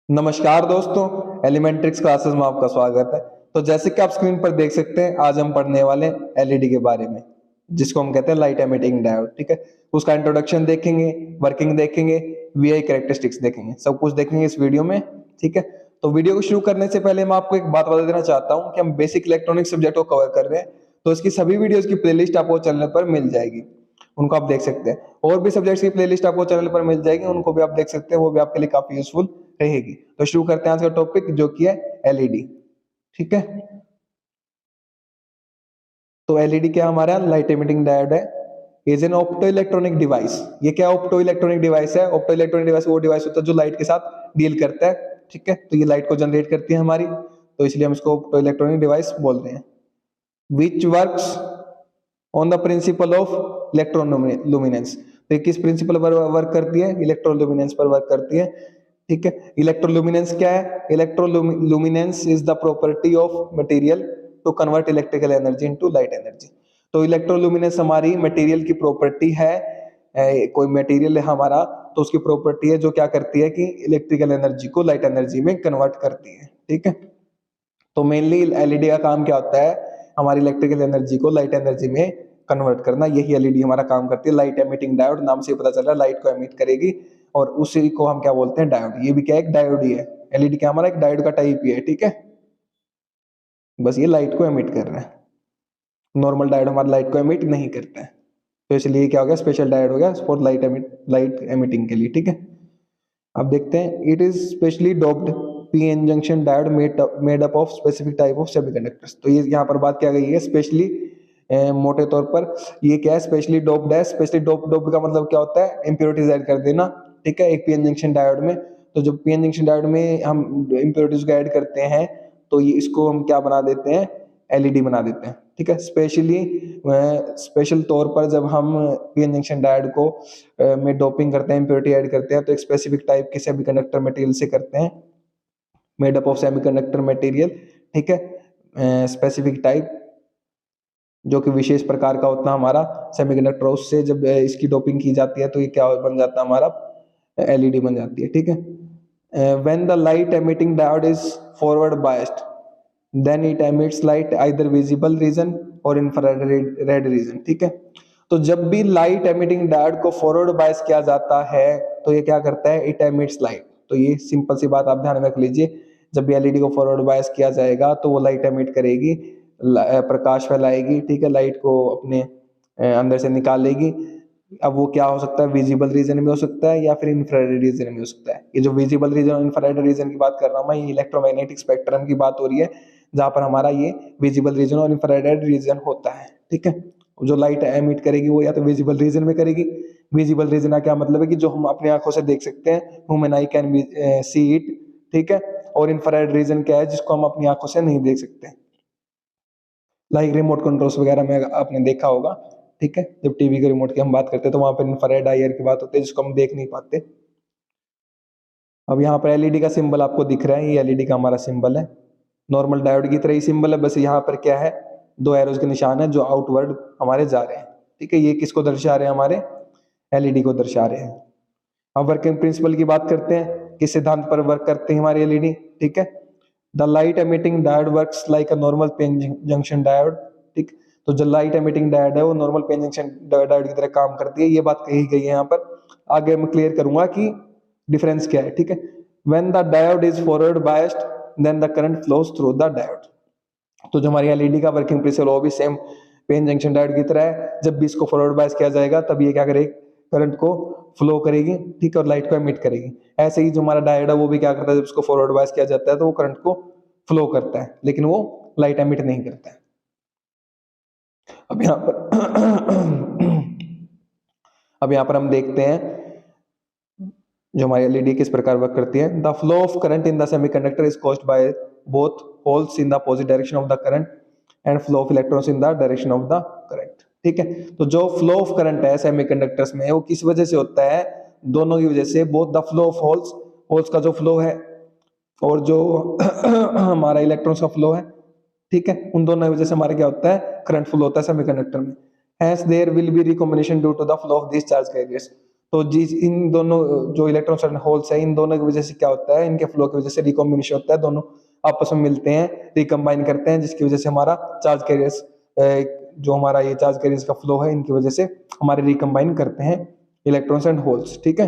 नमस्कार दोस्तों, एलिमेंट्रिक्स क्लासेस में आपका स्वागत है। तो जैसे कि आप स्क्रीन पर देख सकते हैं, आज हम पढ़ने वाले एलईडी के बारे में, जिसको हम कहते हैं लाइट एमिटिंग डायोड। ठीक है, उसका इंट्रोडक्शन देखेंगे, वर्किंग देखेंगे, वीआई कैरेक्टरिस्टिक्स देखेंगे, सब कुछ देखेंगे इस वीडियो में। ठीक है, तो वीडियो को शुरू करने से पहले मैं आपको एक बात बता देना चाहता हूँ कि हम बेसिक इलेक्ट्रॉनिक सब्जेक्ट को कवर कर रहे हैं, तो इसकी सभी वीडियोस की प्लेलिस्ट आपको चैनल पर मिल जाएगी, उनको आप देख सकते हैं। और भी सब्जेक्ट्स की प्लेलिस्ट आपको चैनल पर मिल जाएगी, उनको भी आप देख सकते हैं, वो भी आपके लिए काफी यूजफुल रहेगी। तो शुरू करते हैं आज का टॉपिक, जो कि है एलईडी। ठीक है, तो एलईडी क्या हमारा लाइट एमिटिंग डायोड है, is an opto electronic device. ये क्या ऑप्टो इलेक्ट्रॉनिक डिवाइस है? ऑप्टो इलेक्ट्रॉनिक डिवाइस वो डिवाइस होता है जो लाइट के साथ डील करता है। ठीक है, तो ये लाइट को जनरेट करती है हमारी, तो इसलिए हम इसको ऑप्टो इलेक्ट्रॉनिक डिवाइस बोल रहे हैं। Which works on the principle of electroluminescence. तो ये किस प्रिंसिपल पर वर्क करती है? इलेक्ट्रोलुमिनेंस पर वर्क करती है। ठीक है, इलेक्ट्रोलुमिनेंस क्या है? Electroluminescence is the property of material to convert electrical energy into light energy. तो इलेक्ट्रोलुमिनेंस हमारी मटेरियल की प्रॉपर्टी है। कोई मटेरियल है हमारा, तो उसकी प्रॉपर्टी है जो क्या करती है कि इलेक्ट्रिकल एनर्जी को लाइट एनर्जी में कन्वर्ट करती है। ठीक है, तो मेनली एलईडी का काम क्या होता है? हमारी इलेक्ट्रिकल एनर्जी को लाइट एनर्जी में कन्वर्ट करना, यही एलईडी हमारा काम करती है। लाइट एमिटिंग डायोड, नाम से पता चल रहा है लाइट को एमिट करेगी, और उसी को हम क्या बोलते हैं? डायोड। ये भी क्या एक डायोड ही है, एलईडी क्या हमारा एक डायोड का टाइप ही है। ठीक है, बस ये लाइट को एमिट कर रहा है। नॉर्मल डायोड हमारा लाइट को एमिट नहीं करता है, तो इसलिए क्या हो गया? स्पेशल डायोड हो गया फॉर लाइट एमिटिंग के लिए। ठीक है, अब देखते हैं, it is specially doped PN junction diode made up of specific type of semiconductors. तो ये यहाँ पर बात क्या गई है? स्पेशली, मोटे तौर पर ये क्या है? स्पेशली डोप्ड है। स्पेशली डोप्ड का मतलब क्या होता है? इम्प्योरिटीज ऐड कर देना। ठीक है, एक पीएन जंक्शन डायोड में, तो जो पीएन जंक्शन डायोड में हम इम्प्योरिटीज को ऐड करते हैं, तो ये इसको हम क्या बना देते हैं? एलईडी बना देते हैं। ठीक है, स्पेशल तौर पर जब हम पीएन जंक्शन डायोड को में डोपिंग करते हैं, इम्प्योरिटी ऐड करते हैं, तो एक स्पेसिफिक टाइप के सेमीकंडक्टर मटेरियल से करते हैं, made up of semiconductor material. ठीक है, स्पेसिफिक टाइप जो कि विशेष प्रकार का होता है हमारा सेमीकंडक्टर, उससे जब इसकी डोपिंग की जाती है, तो ये क्या बन जाता है? हमारा एलईडी बन जाती है। ठीक है, when the light emitting diode is forward biased, then it emits light either visible region और इंफ्रारेड रेड रीजन। ठीक है, तो जब भी लाइट एमिटिंग डायोड को फॉरवर्ड बायस किया जाता है, तो ये क्या करता है? It emits light. तो ये सिंपल सी बात आप ध्यान में रख लीजिए, जब भी एलईडी को फॉरवर्ड बायस किया जाएगा, तो वो लाइट एमिट करेगी, प्रकाश फैलाएगी। ठीक है, लाइट को अपने अंदर से निकालेगी। अब वो क्या हो सकता है? विजिबल रीजन में हो सकता है, या फिर इंफ्रारेड रीजन में हो सकता है। ये जो विजिबल रीजन और इंफ्रारेड रीजन की बात कर रहा हूं मैं, ये इलेक्ट्रोमैग्नेटिक स्पेक्ट्रम की बात हो रही है, जहां पर हमारा ये विजिबल रीजन और इंफ्रारेड रीजन होता है। ठीक है, जो लाइट एमिट करेगी वो या तो विजिबल रीजन में करेगी। विजिबल रीजन का क्या मतलब है? कि जो हम अपनी आंखों से देख सकते हैं, human I can see it. ठीक है, और इंफ्रारेड रीजन क्या है? जिसको हम अपनी आंखों से नहीं देख सकते, लाइक रिमोट कंट्रोल्स वगैरह में आपने देखा होगा। ठीक है, जब टीवी के रिमोट की हम बात करते हैं, तो वहां पर इंफ्रारेड आईआर की बात होती है, जिसको हम देख नहीं पाते। अब यहाँ पर एलईडी का सिंबल आपको दिख रहा है, ये एलईडी का हमारा सिंबल है, नॉर्मल डायोड की तरह ही सिंबल है, बस यहाँ पर क्या है? दो एरोज के निशान है जो आउटवर्ड हमारे जा रहे हैं। ठीक है, ये किसको दर्शा रहे हैं? हमारे एलईडी को दर्शा रहे हैं। अब वर्किंग प्रिंसिपल की बात करते हैं, किस सिद्धांत पर वर्क करते हैं हमारी एलईडी? ठीक है, the light emitting diode works like a normal PN junction diode. ठीक, तो जो लाइट एमिटिंग डायोड है, वो नॉर्मल पेन जंक्शन डायोड की तरह काम करती है। ये बात कही गई है यहाँ पर, आगे मैं क्लियर करूंगा कि डिफरेंस क्या है। ठीक है, when the diode is forward biased, then the current flows through the diode. तो जो हमारी एलईडी का वर्किंग प्रिंसिपल वो भी सेम पेन जंक्शन डायोड की तरह है। जब भी इसको फॉरवर्ड बायस किया जाएगा, तब ये क्या करेगी? करंट को फ्लो करेगी। ठीक है, और लाइट को एमिट करेगी। ऐसे ही जो हमारा डायोड है, वो भी क्या करता है? जब उसको फॉरवर्ड बायस किया जाता है, तो वो करंट को फ्लो करता है, लेकिन वो लाइट एमिट नहीं करता है। अब यहाँ पर अब यहाँ पर हम देखते हैं जो हमारी एलईडी किस प्रकार वर्क करती है। The flow of current in the semiconductor is caused by both holes in the opposite direction of the current and flow of electrons in the direction of the current. ठीक है, तो जो flow of current है semiconductors में, वो किस वजह से होता है? दोनों की वजह से। Both the flow of holes, holes का जो फ्लो है, और जो हमारा इलेक्ट्रॉन्स का फ्लो है, ठीक है, उन दोनों की वजह से हमारा क्या होता है? करंट फ्लो होता है सेमीकंडक्टर में। Hence there will be recombination due to the flow of these charge carriers। तो जिस इन दोनों जो इलेक्ट्रॉन्स एंड होल्स है, इन दोनों की वजह से क्या होता है, इनके फ्लो की वजह से रिकॉम्बिनेशन होता है, दोनों आपस में मिलते हैं, रिकम्बाइन करते हैं, जिसकी वजह से हमारा चार्ज कैरियर्स, जो हमारा ये चार्ज कैरियर्स का फ्लो है, इनकी वजह से हमारे रिकम्बाइन करते हैं इलेक्ट्रॉन्स एंड होल्स। ठीक है,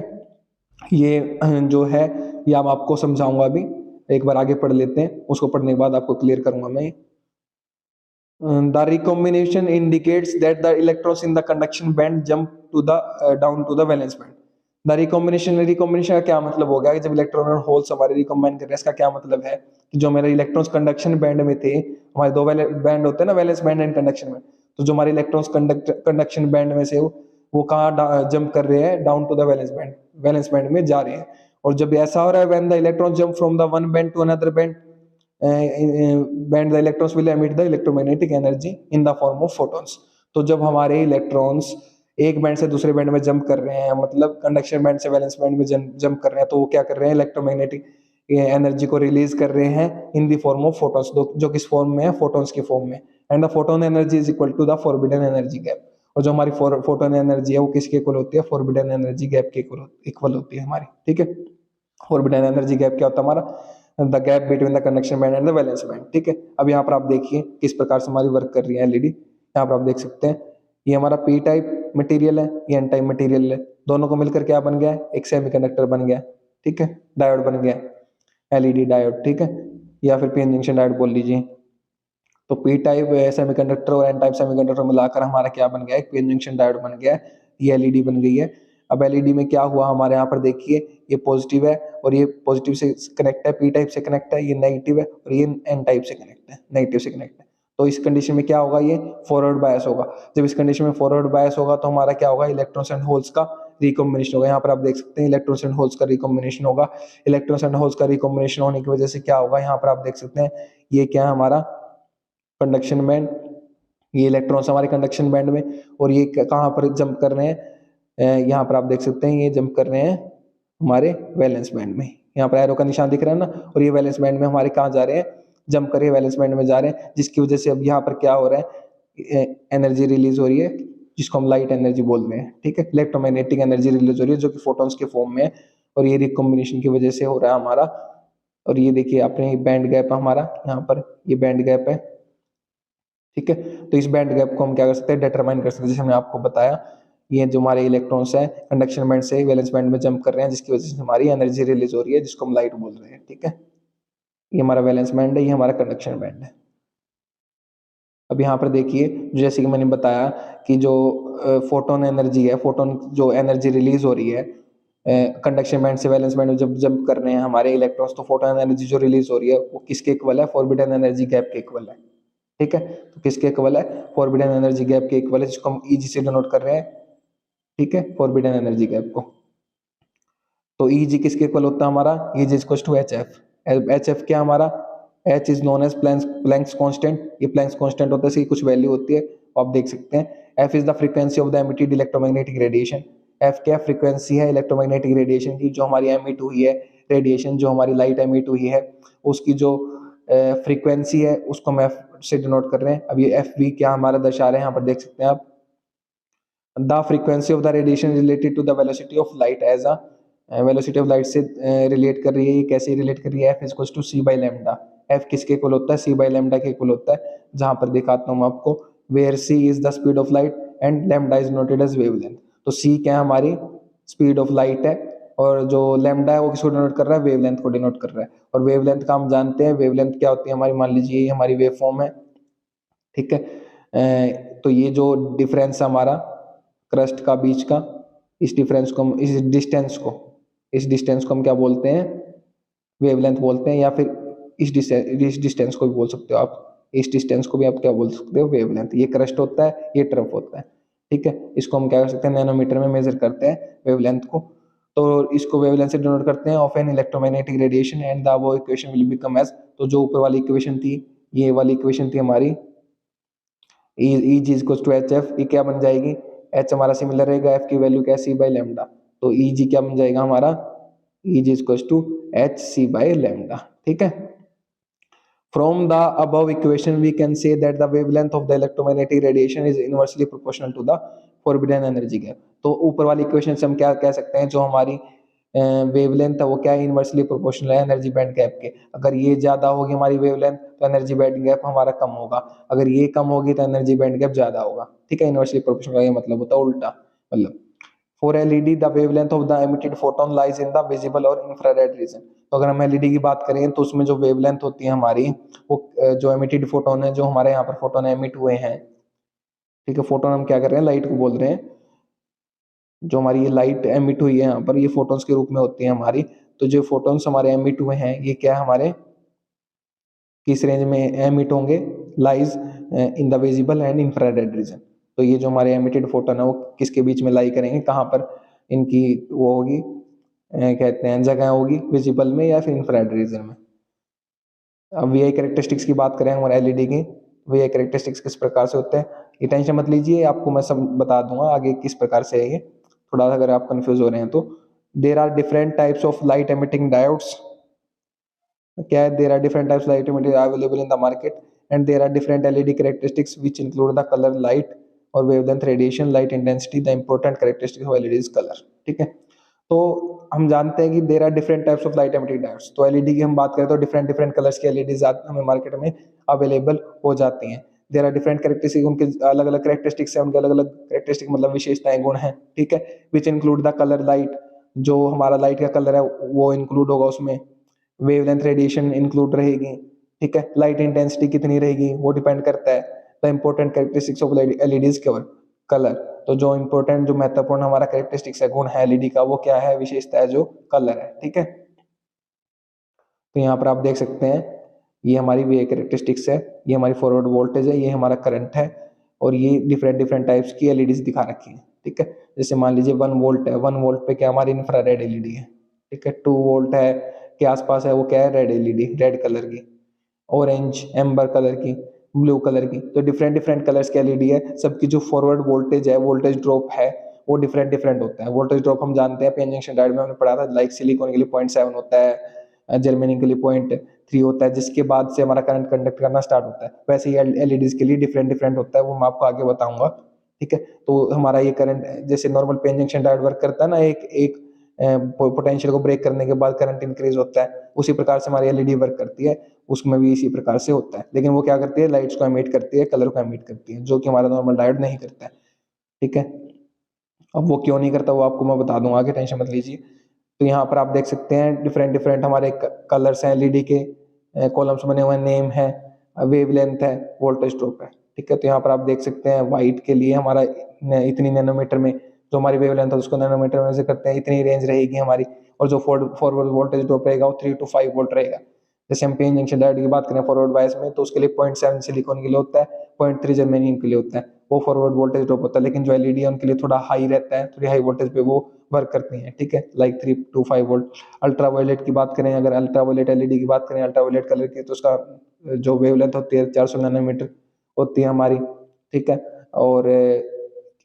ये जो है ये अब आपको समझाऊंगा अभी, एक बार आगे पढ़ लेते हैं, उसको पढ़ने के बाद आपको क्लियर करूंगा मैं। The recombination indicates that the electrons in the conduction band jump to the down to the valence band. The recombination का क्या मतलब हो गया कि जब इलेक्ट्रॉन और होल्स हमारे रिकम्बाइन कर रहे हैं, इसका क्या मतलब है कि जो हमारे इलेक्ट्रॉन्स कंडक्शन बैंड में थे, हमारे दो बैंड होते हैं ना, valence band and conduction band, तो जो हमारे इलेक्ट्रॉन्स कंडक्शन बैंड में से वो कहाँ जंप कर रहे हैं, down to the valence band में जा रहे हैं। और जब ऐसा हो रहा है, when the electron jump from the one band to another band, band the electrons will emit the electromagnetic energy in the form of photons. तो जब हमारे इलेक्ट्रॉन्स एक बैंड से दूसरे बैंड में जंप कर रहे हैं, मतलब कंडक्शन बैंड से वैलेंस बैंड में जंप कर रहे हैं, तो वो क्या कर रहे हैं, इलेक्ट्रोमैग्नेटिक एनर्जी को रिलीज कर रहे हैं in the form of photons, जो किस फॉर्म में है, फोटॉन्स की फॉर्म में। And the photon energy is equal to the forbidden energy gap. और जो हमारी फोटोन एनर्जी है वो किसके इक्वल होती है, फॉरबिडन एनर्जी गैप के इक्वल होती है हमारी। ठीक है, फॉरबिडन एनर्जी गैप क्या होता है हमारा, the gap between the conduction band and the valence band. ठीक है, अब यहाँ पर आप देखिए किस प्रकार से हमारी वर्क कर रही है एलईडी। यहाँ पर आप देख सकते हैं, ये हमारा पी टाइप मटेरियल है, ये एन टाइप मटेरियल है, दोनों को मिलकर क्या बन गया, एक सेमीकंडक्टर बन गया। ठीक है, डायोड बन गया, एलईडी डायोड। ठीक है, या फिर पीएन जंक्शन डायोड बोल लीजिए। तो पी टाइप सेमीकंडक्टर और एन टाइप सेमीकंडक्टर मिलाकर हमारा क्या बन गया, एक पीएन जंक्शन डायोड बन गया, ये एलईडी बन गई है। अब एलईडी में क्या हुआ हमारे यहाँ पर देखिए, ये पॉजिटिव है और ये पॉजिटिव से कनेक्ट है, पी टाइप से कनेक्ट है, ये नेगेटिव है और ये एन टाइप से कनेक्ट है, नेगेटिव से कनेक्ट है। तो इस कंडीशन में क्या होगा, ये फॉरवर्ड बायस होगा। जब इस कंडीशन में फॉरवर्ड बायस होगा तो हमारा क्या होगा, इलेक्ट्रॉन्स एंड होल्स का रिकॉम्बिनेशन होगा। यहाँ पर आप देख सकते हैं इलेक्ट्रॉन्स एंड होल्स का रिकॉम्बिनेशन होगा। इलेक्ट्रॉन्स एंड होल्स का रिकॉम्बिनेशन होने की वजह से क्या होगा, यहाँ पर आप देख सकते हैं, ये क्या है हमारा कंडक्शन बैंड, ये इलेक्ट्रॉन्स हमारे कंडक्शन बैंड में, और ये कहाँ पर जंप कर रहे हैं, यहाँ पर आप देख सकते हैं ये जंप कर रहे हैं हमारे वैलेंस बैंड में। यहाँ पर एरो का निशान दिख रहा है ना, और ये वैलेंस बैंड में हमारे कहाँ जा रहे हैं, जंप कर वैलेंस बैंड में जा रहे हैं, जिसकी वजह से अब यहाँ पर क्या हो रहा है, एनर्जी रिलीज हो रही है, जिसको हम लाइट एनर्जी बोल रहे हैं। ठीक है, इलेक्ट्रोमैग्नेटिक एनर्जी रिलीज हो रही है जो कि फोटॉन्स के फॉर्म में है, और ये रिकॉम्बिनेशन की वजह से हो रहा है हमारा। और ये देखिए आपने बैंड गैप हमारा, यहाँ पर ये बैंड गैप है। ठीक है, तो इस बैंड गैप को हम क्या कर सकते हैं, डिटरमाइन कर सकते हैं, जैसे हमने आपको बताया, ये जो हमारे इलेक्ट्रॉन्स हैं कंडक्शन बैंड से वैलेंस बैंड में जंप कर रहे हैं, जिसकी वजह से हमारी एनर्जी रिलीज हो रही है, जिसको हम लाइट बोल रहे हैं। ठीक है, ये हमारा वैलेंस बैंड है, ये हमारा कंडक्शन बैंड है। अब यहाँ पर देखिए, जैसे कि मैंने बताया कि जो फोटोन एनर्जी है, फोटोन जो एनर्जी रिलीज हो रही है कंडक्शन बैंड से वैलेंस बैंड में जब जंप कर रहे हैं हमारे इलेक्ट्रॉन्स, तो फोटोन एनर्जी जो रिलीज हो रही है वो किसके इक्वल है, फॉरबिडन एनर्जी गैप के इक्वल है। ठीक है, तो किसके इक्वल है, फॉरबिडन एनर्जी गैप के इक्वल है, जिसको हम ईजी से डिनोट कर रहे हैं। ठीक है, फॉरबिडन एनर्जी गैप को। तो ईजी किसके इक्वल होता है हमारा, E g equals to H F. H F क्या हमारा, H is known as Planck's constant, ये प्लैंक्स कांस्टेंट होता है, इसकी कुछ वैल्यू होती है, आप देख सकते हैं। F is the frequency of the emitted electromagnetic radiation. F क्या फ्रीक्वेंसी है इलेक्ट्रोमैग्नेटिक रेडिएशन की, जो हमारी एमिट हुई है रेडिएशन, जो हमारी लाइट एमिट हुई है, उसकी जो फ्रीक्वेंसी है उसको हम एफ से डिनोट कर रहे हैं। अब ये एफ वी क्या हमारा दर्शा रहे हैं, यहाँ पर देख सकते हैं आप, the frequency of the radiation related to the velocity of light as a, velocity of light से रिलेट कर रही है, ये कैसे रिलेट कर रही है, F is to C by lambda. F किसके इक्वल होता है, सी बाई लैम्डा के इक्वल होता है, जहां पर दिखाता हूं आपको, where C is the speed of light and lambda is noted as wavelength. तो सी क्या है हमारी स्पीड ऑफ लाइट है, और जो लैम्डा है वो किसको डिनोट कर रहा है, वेवलेंथ को डिनोट कर रहा है। और वेवलेंथ का हम जानते हैं, वेवलेंथ क्या होती है हमारी, मान लीजिए ये हमारी वेव फॉर्म है। ठीक है, तो ये जो डिफरेंस हमारा क्रस्ट का बीच का, इस डिफरेंस को हम, इस डिस्टेंस को हम क्या बोलते हैं, वेवलेंथ बोलते हैं, या फिर इस डिस्टेंस को भी बोल सकते हो आप, इस डिस्टेंस को भी आप क्या बोल सकते हो, वेवलेंथ। ये क्रस्ट होता है, ये ट्रफ होता है। ठीक है, इसको हम क्या कर सकते हैं, नैनोमीटर में मेजर करते हैं वेवलेंथ को। तो इसको वेवलेंथ से डिनोट करते हैं of an electromagnetic radiation and the वो इक्वेशन विल बिकम एज। तो जो ऊपर वाली इक्वेशन थी, ये वाली इक्वेशन थी हमारी, ई G equal to H F, ये क्या बन जाएगी, एच हमारा सिमिलर रहेगा, एफ की वैल्यू क्या है, सी बाई लैम्डा। तो ई जी क्या बन जाएगा हमारा, E G equal to H C by lambda. ठीक है, from the above equation we can say that the wavelength of the electromagnetic radiation is inversely proportional to the forbidden energy gap. तो ऊपर वाली इक्वेशन से हम क्या कह सकते हैं, जो हमारी वेवलेंथ है वो क्या है, इनवर्सली प्रोपोर्शनल है एनर्जी बैंड गैप के। अगर ये ज्यादा होगी हमारी वेवलेंथ तो एनर्जी बैंड गैप हमारा कम होगा, अगर ये कम होगी तो एनर्जी बैंड गैप ज्यादा होगा, ठीक है। इनवर्सली प्रोपोर्शनल का ये मतलब होता है उल्टा, मतलब for LED the wavelength of the emitted photon lies in the visible और इंफ्रारेड रीजन। तो अगर हम एलईडी की बात करें तो उसमें जो वेवलेंथ होती है हमारी, वो जो एमिटेड फोटोन है, जो हमारे यहाँ पर फोटोन एमिट हुए हैं, ठीक है, फोटोन हम क्या कर रहे हैं, लाइट को बोल रहे हैं, जो हमारी ये लाइट एमिट हुई है यहाँ पर, ये फोटोन्स के रूप में होती है हमारी। तो जो फोटोन्स हमारे एमिट हुए हैं ये क्या है, हमारे किस रेंज में एमिट होंगे, lies in the visible and infrared reason. तो ये जो हमारे एमिटेड फोटोन है वो किसके बीच में लाई करेंगे, कहाँ पर इनकी वो होगी, कहते हैं जगह होगी, विजिबल में या फिर इंफ्रारेड रीजन में। अब वीआई कैरेक्टरिस्टिक्स की बात करें हमारे एलईडी की, वीआई कैरेक्टरिस्टिक्स किस प्रकार से होते हैं, ये टेंशन मत लीजिए, आपको मैं सब बता दूंगा आगे किस प्रकार से है ये, थोड़ा सा अगर आप कंफ्यूज हो रहे हैं तो। There are different types of light emitting diodes, क्या है, there are different types light emitter available in the market and there are different LED characteristics which include the colour light और wavelength radiation light intensity the important characteristics of LED is colour, ठीक है। तो हम जानते हैं कि there are different types of light emitting diodes, तो LED की हम बात करें तो डिफरेंट डिफरेंट कलर्स की एलईडीज हमें मार्केट में अवेलेबल हो जाती हैं। देर आर डिफरेंट कैरेक्टरिस्टिक, उनके अलग अलग कैरेक्टरिस्टिक्स हैं, उनके अलग अलग कैरेक्टरिस्टिक मतलब विशेषताएं, गुण हैं, ठीक है। Which include the colour light, जो हमारा लाइट का कलर है वो इंक्लूड होगा उसमें, वेवलेंथ रेडिएशन इंक्लूड रहेगी, ठीक है, लाइट इंटेंसिटी कितनी रहेगी वो डिपेंड करता है, the important characteristics of LEDs केवल कलर। तो जो इंपॉर्टेंट, जो महत्वपूर्ण हमारा कैरेक्टरिस्टिक्स है, गुण है एलईडी का, वो क्या है, विशेषता है जो कलर है, ठीक है। तो यहाँ पर आप देख सकते हैं ये हमारी वी कैरेक्टरिस्टिक्स है, ये हमारी फॉरवर्ड वोल्टेज है, ये हमारा करंट है, और ये डिफरेंट डिफरेंट टाइप्स की एलईडीज दिखा रखी है, ठीक है। जैसे मान लीजिए 1 वोल्ट है, 1 वोल्ट पे क्या हमारी इंफ्रारेड एलईडी है, ठीक है। 2 वोल्ट है के आसपास है, वो क्या है, रेड एलईडी, रेड कलर की, ऑरेंज एम्बर कलर की, ब्लू कलर की। तो डिफरेंट डिफरेंट कलर्स की एलईडी है, सबकी जो फॉरवर्ड वोल्टेज है, वोल्टेज ड्रॉप है, वो डिफरेंट डिफरेंट होता है। वोल्टेज ड्रॉप हम जानते हैं पीएन जंक्शन डायोड में हमने पढ़ा था, लाइक सिलिकॉन के लिए 0.7 होता है, जर्मेनियम के लिए 0.3 होता है, जिसके बाद से हमारा करंट कंडक्ट करना स्टार्ट होता है। वैसे ही एलईडीज के लिए डिफरेंट डिफरेंट होता है, वो मैं आपको आगे बताऊंगा, ठीक है। तो हमारा ये करंट जैसे normal PN junction diode work करता है ना, एक एक पोटेंशियल को ब्रेक करने के बाद करंट इंक्रीज होता है, उसी प्रकार से हमारी एलईडी वर्क करती है, उसमें भी इसी प्रकार से होता है। लेकिन वो क्या करती है, लाइट्स को एमिट करती है, कलर को एमिट करती है, जो कि हमारा नॉर्मल डायोड नहीं करता है, ठीक है। अब वो क्यों नहीं करता वो आपको मैं बता दूंगा आगे, टेंशन मत लीजिए। तो यहाँ पर आप देख सकते हैं डिफरेंट डिफरेंट हमारे कलर्स हैं एलईडी के, कॉलम्स बने हुए हैं, नेम है, वेवलेंथ है, वोल्टेज ड्रॉप है, ठीक है। तो यहाँ पर आप देख सकते हैं व्हाइट के लिए हमारा इतनी नैनोमीटर में, जो हमारी वेवलेंथ है उसको नैनोमीटर में से करते हैं, इतनी रेंज रहेगी हमारी, और जो फॉरवर्ड वोल्टेज ड्रॉप रहेगा वो 3 to 5 वोल्ट रहेगा। जैसे हम पीएन जंक्शन डायोड की बात करें फॉरवर्ड बायस में, तो उसके लिए 0.7 सिलिकॉन के लिए होता है, 0.3 जर्मेनियम के लिए होता है, वो फॉरवर्ड वोल्टेज ड्रॉप होता है। लेकिन जो एलईडी है उनके लिए थोड़ा हाई रहता है, थोड़ी हाई वोल्टेज पे वो वर्क करती हैं, ठीक है, लाइक 3 to 5 वोल्ट। अल्ट्रावायलेट की बात करें, अगर अल्ट्रावायलेट एलईडी की बात करें, अल्ट्रावायलेट कलर की, तो उसका जो वेवलेंथ होती है 400 नैनोमीटर होती है हमारी, ठीक है। और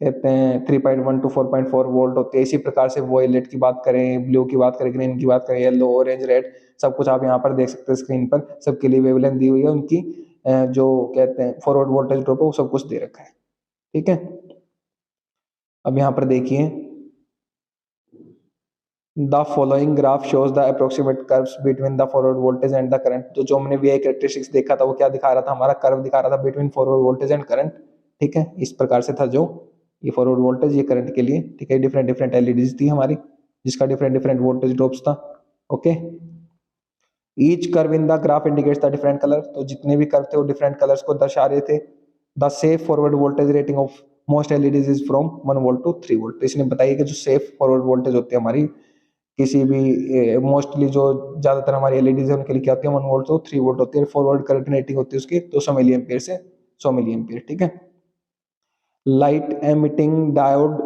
कहते हैं 3.1 to 4.4 वोल्ट होती है। इसी प्रकार से वॉयलेट की बात करें, ब्लू की बात करें, ग्रीन की बात करें, येलो, ऑरेंज, रेड, सब कुछ आप यहाँ पर देख सकते हैं स्क्रीन पर, सबके लिए वेवलेंथ दी हुई है, उनकी जो कहते हैं फॉरवर्ड वोल्टेज ड्रॉप है वो सब कुछ दे रखा है, ठीक है। अब यहाँ पर देखिए, the following graph shows the approximate curves between the forward voltage and the current. तो जो हमने वीआई कैरेक्टरिस्टिक्स देखा था वो क्या दिखा रहा था, हमारा कर्व दिखा रहा था between forward voltage and current, ठीक है। इस प्रकार से था, जो ये फॉरवर्ड वोल्टेज, ये करंट के लिए, ठीक है। डिफरेंट डिफरेंट एलईडीज थी हमारी, जिसका डिफरेंट डिफरेंट वोल्टेज ड्रॉप्स था, okay. Each curve in the graph indicates the different colour. तो जितने भी कर्व थे वो डिफरेंट कलर्स को दर्शा रहे थे। The safe forward voltage rating of most LEDs is from 1 volt to 3 volt. तो इसने बताया कि जो सेफ फॉरवर्ड वोल्टेज होती है हमारी, किसी भी मोस्टली जो ज्यादातर हमारी एलईडीज है उनके लिए क्या होती है, 1 वोल्ट to 3 वोल्ट होती है। फॉरवर्ड करंट रेटिंग होती है उसकी 200 मिली एम्पियर से 100 मिली एम्पियर, ठीक है। Light emitting diode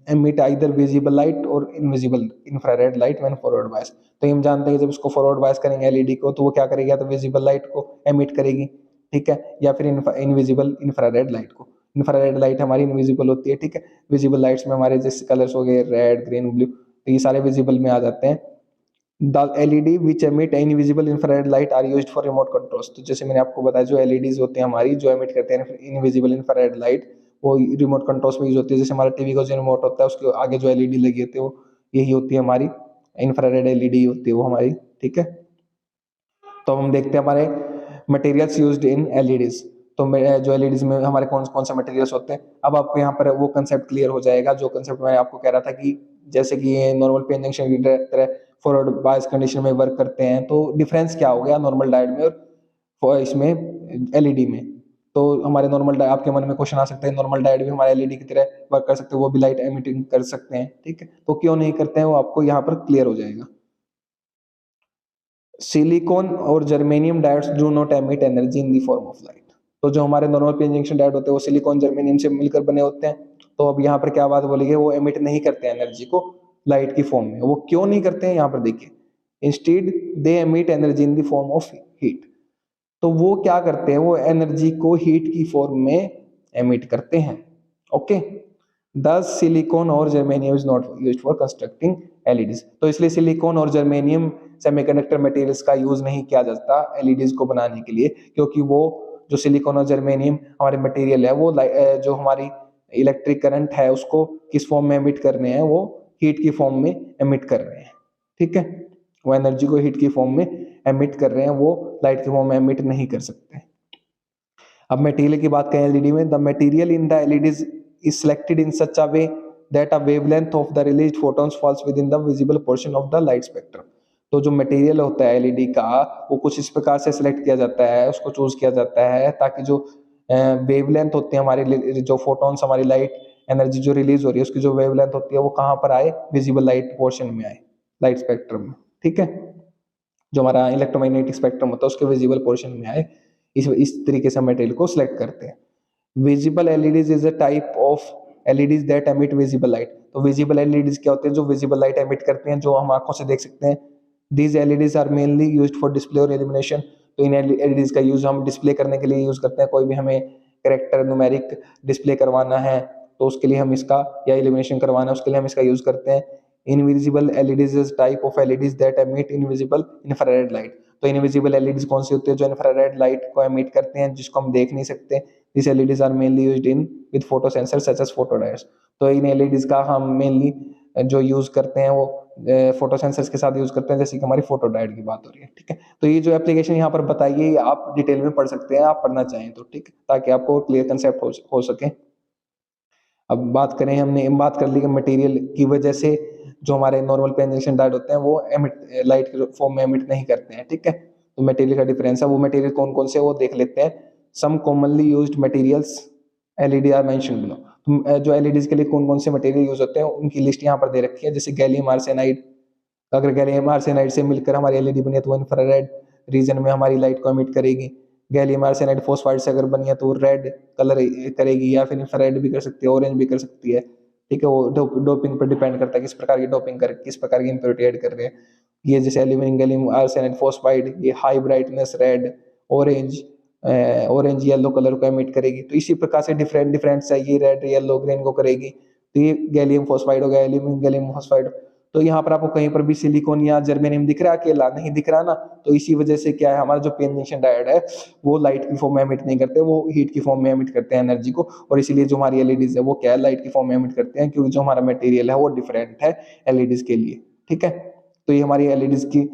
emit either visible light और invisible infrared light when forward bias. तो हम जानते हैं कि जब उसको फॉरवर्ड बायस करेंगे एलईडी को, तो वो क्या करेगी, या तो विजिबल लाइट को एमिट करेगी, ठीक है, या फिर इनविजिबल इंफ्रारेड लाइट को। इंफ्रारेड लाइट हमारी इनविजिबल होती है, ठीक है। विजिबल लाइट्स में हमारे जैसे कलर्स हो गए, रेड, ग्रीन, ब्लू, तो ये सारे विजिबल में आ जाते हैं। The LED which emit invisible infrared light are used for remote controls. तो जैसे मैंने आपको बताया, जो एलईडीज होते हैं हमारी, जो एमिट करते हैं इनविजिबल इंफ्रारेड लाइट, वो रिमोट कंट्रोल्स में यूज होती है। जैसे हमारा टीवी का जो रिमोट होता है उसके आगे जो एलईडी लगी होती है वो यही होती है हमारी इंफ्रारेड एलईडी होती है वो हमारी, ठीक है। तो हम देखते हैं हमारे मटेरियल्स यूज्ड इन एलईडीज। तो जो एलईडीज में हमारे कौन कौन से मटेरियल्स होते हैं, अब आपको यहाँ पर वो कंसेप्ट क्लियर हो जाएगा जो कंसेप्ट मैं आपको कह रहा था कि जैसे कि ये नॉर्मल पी जंक्शन की तरह फॉरवर्ड बायस कंडीशन में वर्क करते हैं। तो डिफरेंस क्या हो गया नॉर्मल डायोड में और इसमें एलईडी में। तो हमारे नॉर्मल आपके मन में क्वेश्चन आ सकते हैं, नॉर्मल डायोड भी हमारे एलईडी की तरह वर्क कर सकते हैं, वो भी लाइट एमिटिंग कर सकते हैं, ठीक है। तो क्यों नहीं करते हैं वो आपको यहाँ पर क्लियर हो जाएगा। सिलिकॉन और germanium diodes do not emit energy in the form of light. तो जो हमारे नॉर्मल पी जंक्शन डायोड होते हैं वो सिलिकॉन जर्मेनियम से मिलकर बने होते हैं। तो अब यहाँ पर क्या बात बोली गई, वो एमिट नहीं करते हैं एनर्जी को लाइट की फॉर्म में। वो क्यों नहीं करते हैं यहाँ पर देखिए, instead they emit energy in the form of heat. तो वो क्या करते हैं, वो एनर्जी को हीट की फॉर्म में एमिट करते हैं, ओके। दस सिलिकॉन और germanium is not used for constructing LEDs. तो इसलिए सिलिकॉन और जर्मेनियम सेमीकंडक्टर मटेरियल्स का यूज नहीं किया जाता एलईडीज को बनाने के लिए, क्योंकि वो जो सिलिकॉन और जर्मेनियम हमारे मटेरियल है वो जो हमारी इलेक्ट्रिक करंट है उसको किस फॉर्म में एमिट करने हैं, वो हीट की फॉर्म में एमिट कर रहे हैं, ठीक है। वो एनर्जी को हीट की फॉर्म में एमिट कर रहे हैं, वो लाइट की फॉर्म में एमिट नहीं कर सकते। अब मटेरियल की बात करें एलईडी में, the material in the LEDs is selected in such a way that a wavelength of the released photons falls within the visible portion of the light spectrum. तो जो मटेरियल होता है LED का वो कुछ इस प्रकार से सिलेक्ट किया जाता है, उसको चूज किया जाता है ताकि जो वेवलेंथ होती है हमारी, जो फोटॉन्स हमारी लाइट एनर्जी जो रिलीज हो रही है उसकी जो वेवलेंथ होती है वो कहाँ पर आए, विजिबल लाइट पोर्शन में आए, लाइट स्पेक्ट्रम में, ठीक है। जो हमारा इलेक्ट्रोमैग्नेटिक स्पेक्ट्रम होता है उसके विजिबल पोर्शन में आए, इस तरीके से मटेरियल को सिलेक्ट करते हैं। Visible LEDs is a type of LEDs that emit visible light. तो विजिबल एलईडीज क्या होते हैं, जो विजिबल लाइट एमिट करते हैं, जो हम आंखों से देख सकते हैं। These LEDs are mainly used for display और इल्यूमिनेशन। तो इन एलईडीज का यूज हम डिस्प्ले करने के लिए यूज करते हैं, कोई भी हमें कैरेक्टर न्यूमेरिक डिस्प्ले करवाना है तो उसके लिए हम इसका, या इल्यूमिनेशन करवाना है उसके लिए हम इसका यूज करते हैं। Invisible LEDs is type of LEDs that emit invisible infrared light. तो इनविजिबल एलईडीज कौन सी होती है, जो इंफ्रारेड लाइट को एमिट करते हैं जिसको हम देख नहीं सकते। This LEDs are mainly used in with photo sensor such as photodiodes. तो इन एलईडीज का हम मेनली जो यूज करते हैं वो फोटो सेंसर्स के साथ यूज करते हैं, जैसे कि हमारी फोटोडायोड की बात हो रही है, ठीक है। तो ये जो एप्लीकेशन यहाँ पर बताई है आप डिटेल में पढ़ सकते हैं, आप पढ़ना चाहें तो, ठीक है, ताकि आपको क्लियर कंसेप्ट हो सके। अब बात करें, हमने बात कर ली कि मटेरियल की वजह से जो हमारे नॉर्मल पे इंजेक्शन डायोड होते हैं वो एमिट लाइट के फॉर्म में एमिट नहीं करते हैं, ठीक है। तो मटेरियल का डिफरेंस है, वो मटेरियल कौन कौन से वो देख लेते हैं। Some commonly used materials LED are mention below. जो एलईडीज के लिए कौन कौन से मटेरियल यूज होते हैं उनकी लिस्ट यहाँ पर दे रखी है। जैसे गैलियम आर्सेनाइड, अगर गैलियम आर्सेनाइड से मिलकर हमारी एलईडी बनी है तो वो इंफ्रारेड रीजन में हमारी लाइट को एमिट करेगी। गैलियम आर्सेनाइड फोस्फाइड से अगर बनी है तो वो रेड कलर करेगी, या फिर इंफ्रारेड भी कर सकती है, ऑरेंज भी कर सकती है, ठीक है। वो डोपिंग पर डिपेंड करता है किस प्रकार की डोपिंग कर, किस प्रकार की इंप्योरिटी ऐड कर रहे हैं। ये जैसे एल्यूमिनियम गैलियम आर्सेनाइड फोस्फाइड, ये high brightness red, orange orange yellow colour को एमिट करेगी। तो इसी प्रकार से डिफरेंट डिफरेंट चाहिए, रेड येलो ग्रीन को करेगी। तो ये गैलियम फोस्फाइड हो गया, एल्यूमिनियम गैलियम फोस्फाइड। तो यहाँ पर आपको कहीं पर भी सिलिकॉन या जर्मेनियम दिख रहा है, अकेला नहीं दिख रहा ना। तो इसी वजह से क्या है, हमारा जो पी जंक्शन डायोड है वो लाइट की फॉर्म में एमिट नहीं करते, वो हीट की फॉर्म में एमिट करते हैं एनर्जी को। और इसीलिए जो हमारी एलईडीज है वो क्या है, लाइट की फॉर्म में एमिट करते हैं, क्योंकि जो हमारा मटेरियल है वो डिफरेंट है एलईडीज के लिए, ठीक है। तो ये हमारी एलईडीज की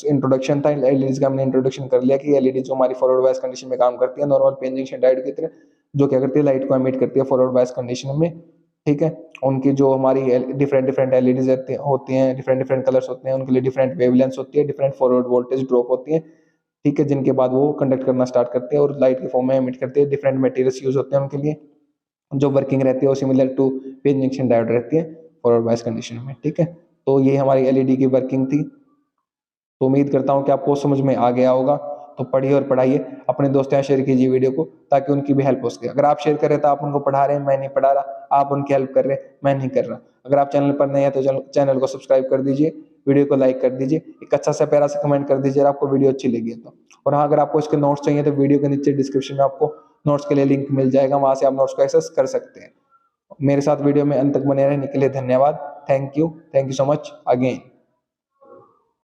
इंट्रोडक्शन था। एलईडीज का हमने इंट्रोडक्शन कर लिया कि एलईडी जो हमारी फॉरवर्ड बायस कंडीशन में काम करती है, नॉर्मल पी जंक्शन डायोड की तरह, जो क्या करती है, लाइट को एमिट करती है फॉरवर्ड बायस कंडीशन में, ठीक है। उनकी जो हमारी डिफरेंट डिफरेंट एलईडीज होती हैं, डिफरेंट डिफरेंट कलर्स होते हैं, उनके लिए डिफरेंट वेवलेंथ्स होती है, डिफरेंट फॉरवर्ड वोल्टेज ड्रॉप होती है, ठीक है, जिनके बाद वो कंडक्ट करना स्टार्ट करते हैं और लाइट के फॉर्म में एमिट करते हैं। डिफरेंट मटेरियल्स यूज होते हैं उनके लिए, जो वर्किंग रहती है वो similar to P junction diode रहती है फॉरवर्ड बायस कंडीशन में, ठीक है। तो ये हमारी एलईडी की वर्किंग थी। तो उम्मीद करता हूँ कि आपको समझ में आ गया होगा। तो पढ़िए और पढ़ाइए, अपने दोस्तों शेयर कीजिए वीडियो को, ताकि उनकी भी हेल्प हो सके। अगर आप शेयर कर रहे हैं तो आप उनको पढ़ा रहे हैं, मैं नहीं पढ़ा रहा, आप उनकी हेल्प कर रहे हैं, मैं नहीं कर रहा। अगर आप चैनल पर नए हैं तो चैनल को सब्सक्राइब कर दीजिए, वीडियो को लाइक कर दीजिए, एक अच्छा सा प्यारा सा कमेंट कर दीजिए अगर आपको वीडियो अच्छी लगी है तो। और हाँ, अगर आपको इसके नोट्स चाहिए तो वीडियो के नीचे डिस्क्रिप्शन में आपको नोट्स के लिए लिंक मिल जाएगा, वहां से आप नोट्स को एक्सेस कर सकते हैं। मेरे साथ वीडियो में अंत तक बने रहने के लिए धन्यवाद। Thank you so much again.